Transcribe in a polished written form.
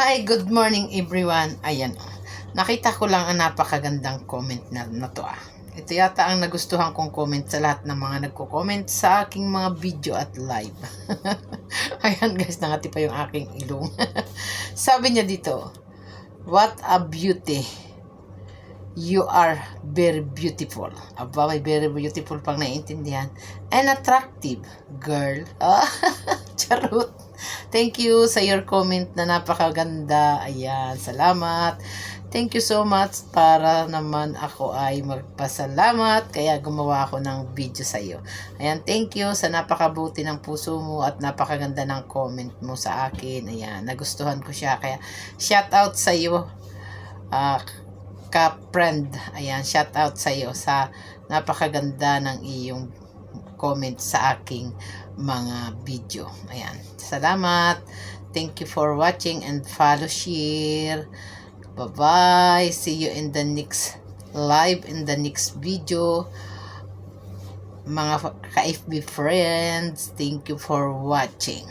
Hi, good morning everyone. Ayan, nakita ko lang ang napakagandang comment na to ah. Ito yata ang nagustuhan kong comment sa lahat ng mga nagko-comment sa aking mga video at live. Ayan guys, nangati pa yung aking ilong. Sabi niya dito, what a beauty. You are very beautiful. Aba, may very beautiful pang naiintindihan. And attractive, girl. Charot. Thank you sa your comment na napakaganda. Ayan, salamat. Thank you so much para naman ako ay magpasalamat. Kaya gumawa ako ng video sa iyo. Ayan, thank you sa napakabuti ng puso mo at napakaganda ng comment mo sa akin. Ayan, nagustuhan ko siya. Kaya shout out sa iyo. Ka-friend. Ayan, shout out sa iyo sa napakaganda ng iyong comment sa aking mga video. Ayan, salamat. Thank you for watching and follow, share. Bye-bye. See you in the next live, in the next video. Mga ka-FB friends, thank you for watching.